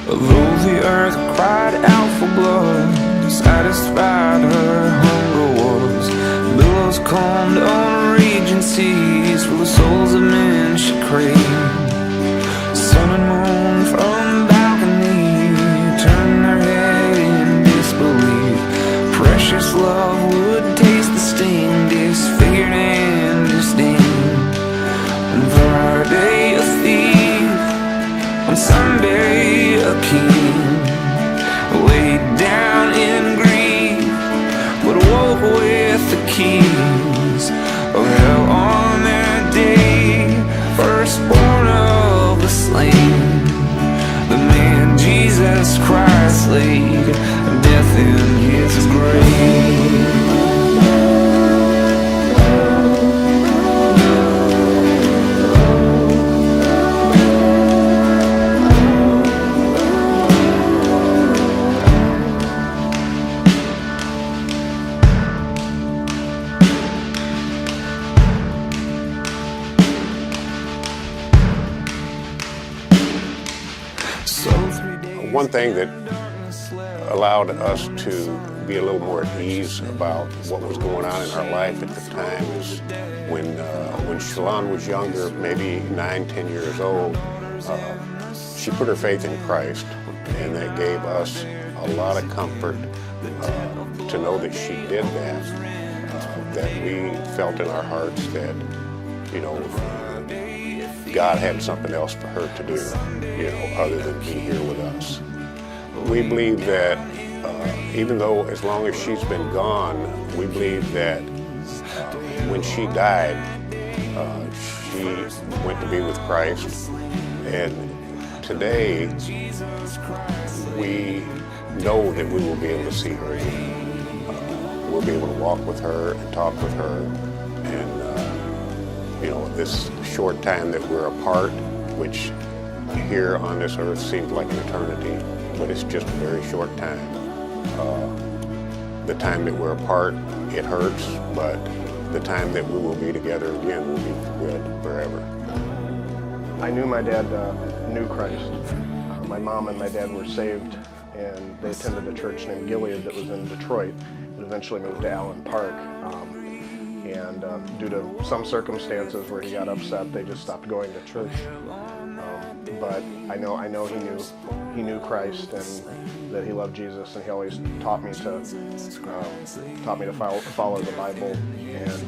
Although the earth cried out for blood, satisfied her hunger was. Billows calmed on raging seas, for the souls of men she craved. Sun and moon from balcony turned their head in disbelief. Precious love would taste the sting, disfigured and disdained. On Friday a thief, on Sunday a king, laid down in grief, but woke with the keys of hell on that day. Firstborn of the slain, the man Jesus Christ laid death in his grave. One thing that allowed us to be a little more at ease about what was going on in our life at the time is when Shalon was younger, maybe 9, 10 years old, she put her faith in Christ, and that gave us a lot of comfort to know that she did that we felt in our hearts that, you know, God had something else for her to do, you know, other than be here with us. We believe that even though as long as she's been gone, we believe that when she died, she went to be with Christ. And today, we know that we will be able to see her again. We'll be able to walk with her and talk with her. And, you know, this short time that we're apart, which here on this earth seems like an eternity, but it's just a very short time. The time that we're apart, it hurts, but the time that we will be together again will be good forever. I knew my dad knew Christ. My mom and my dad were saved, and they attended a church named Gilead that was in Detroit. It eventually moved to Allen Park. And due to some circumstances where he got upset, they just stopped going to church. But I know he knew Christ and that he loved Jesus, and he always taught me to follow the Bible. And he was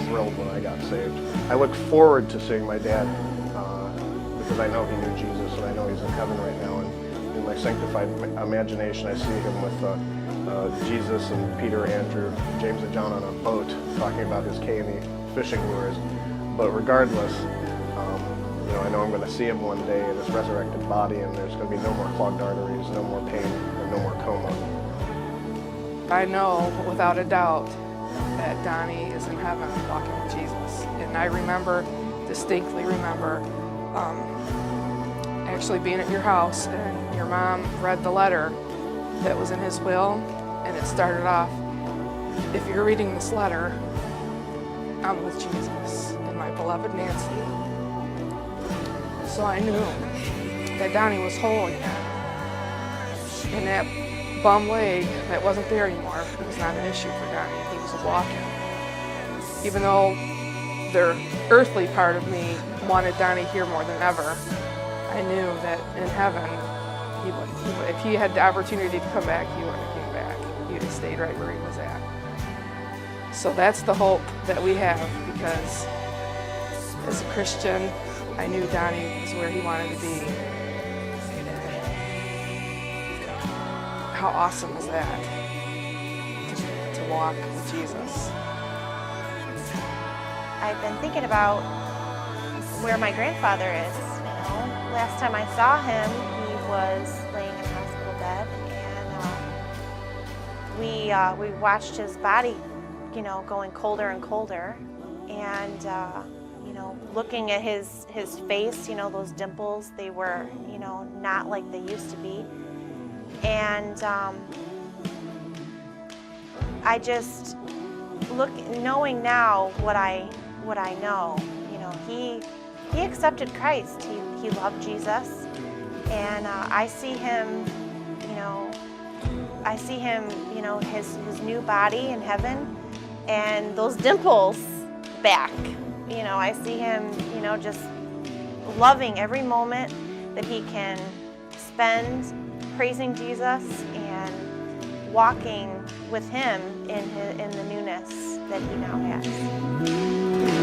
thrilled when I got saved. I look forward to seeing my dad because I know he knew Jesus, and I know he's in heaven right now. And in my sanctified imagination, I see him with Jesus and Peter, Andrew, James, and John on a boat talking about his K&E fishing lures. But regardless, you know, I know I'm going to see him one day in his resurrected body, and there's going to be no more clogged arteries, no more pain, and no more coma. I know without a doubt that Donnie is in heaven walking with Jesus. And I distinctly remember actually being at your house, and your mom read the letter that was in his will, and it started off, "If you're reading this letter, I'm with Jesus and my beloved Nancy." So I knew that Donnie was whole again. And that bum leg that wasn't there anymore was not an issue for Donnie. He was walking. Even though the earthly part of me wanted Donnie here more than ever, I knew that in heaven, if he had the opportunity to come back, he wouldn't have came back. He would have stayed right where he was at. So that's the hope that we have, because as a Christian, I knew Donnie was where he wanted to be. How awesome is that? To walk with Jesus. I've been thinking about where my grandfather is. You know, last time I saw him, he was laying in a hospital bed, and we watched his body, you know, going colder and colder, and you know, looking at his face, you know, those dimples, they were, you know, not like they used to be, and I just knowing now what I know, you know, he accepted Christ. He loved Jesus. And I see him, his new body in heaven, and those dimples back. I see him, just loving every moment that he can spend praising Jesus and walking with him in the newness that he now has.